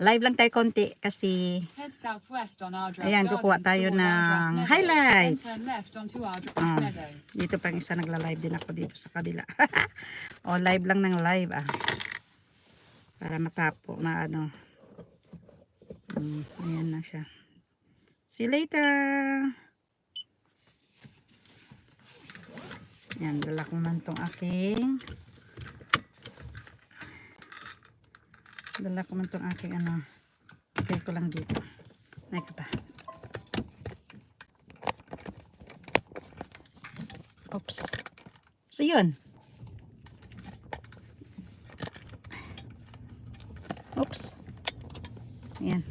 Live lang tayo konti kasi ayan, kukuha tayo ng highlights. Dito pang isa nagla-live din ako dito sa kabila. O, live lang ng live para matapo na ano. Ayan na siya. See you later. Yan, dala ko man tong aking ano. Okay ko lang dito. Naik pa. Oops. So yun. Oops. Ayan.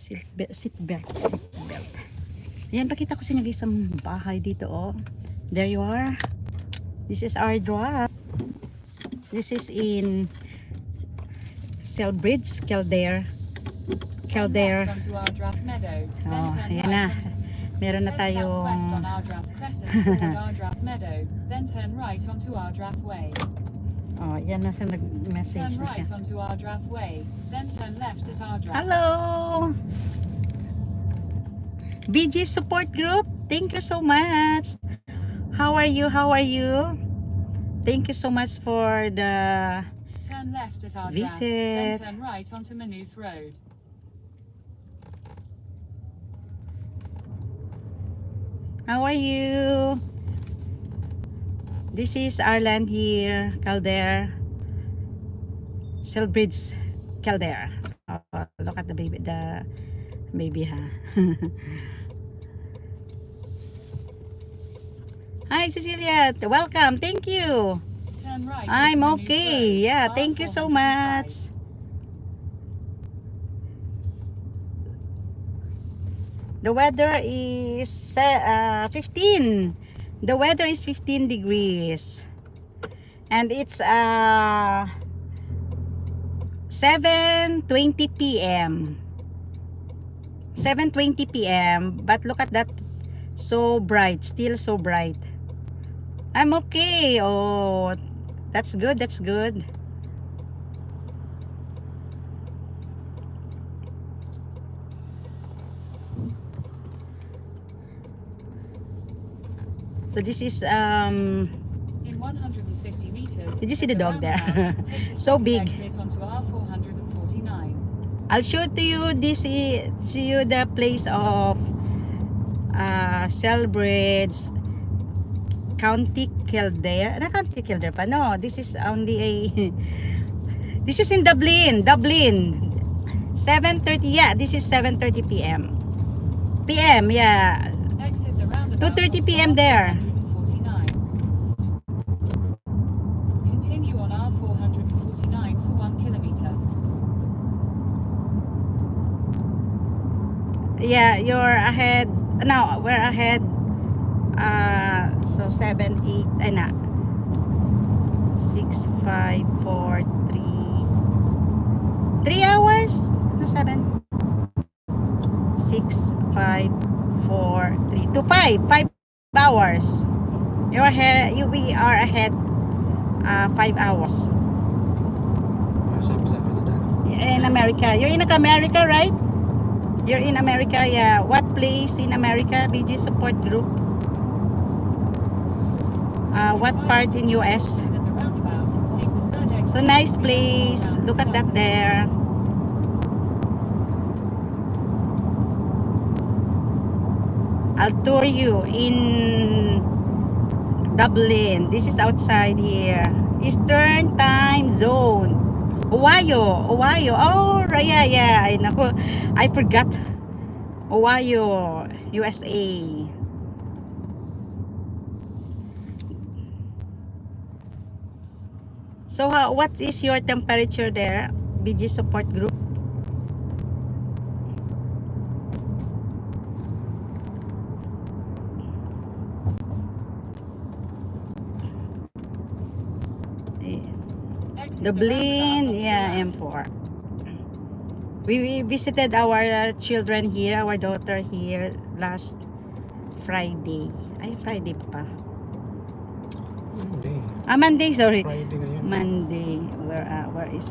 Seat belt. Ayan, pakita ko sa inyo isang bahay dito, oh. There you are. This is our draft. This is in Selbridge, Kildare. Oh, ayan na. Meron na tayong oh, yan na siya, nag-message na siya. Hello! BG Support Group, thank you so much. How are you? Thank you so much for the turn left at our visit. Then turn right onto Maynooth Road. How are you? This is our land here, Kildare. Selbridge, Kildare. Oh, look at the baby, ha. Hi, Cecilia. Welcome. Thank you. Turn right. I'm okay. Yeah, thank you so much. The weather is 15. The weather is 15 degrees. And it's 7:20 p.m. 7:20 p.m. But look at that. So bright. Still so bright. I'm okay. Oh, that's good. So this is in 150 meters. Did you see the dog there? So big. I'll show to you the place of Selbridge, County Kildare. County Kildare pa? No, this is only this is in Dublin. 7:30. Yeah, this is 7:30 p.m. Yeah. 2:30 p.m. there. Continue on R449 for 1 kilometer. Yeah, you're ahead. No, we're ahead. So 7, 8, 6, 5, 4, 3 hours? No, 7, 6, 5, 4, 3 to 5 hours. You're ahead. We are ahead 5 hours. In America. You're in America, right? You're in America, yeah. What place in America? BG Support Group. What part in US? So nice place. Look at that there. I'll tour you in Dublin. This is outside here. Eastern Time Zone. Ohio. Oh, yeah. I know. I forgot. Ohio, USA. So, what is your temperature there, BG Support Group? Dublin, yeah, M4. We visited our children here, our daughter here last Friday. Ay, Friday pa. Monday. Monday, sorry. Friday ngayon. Monday. Where is it?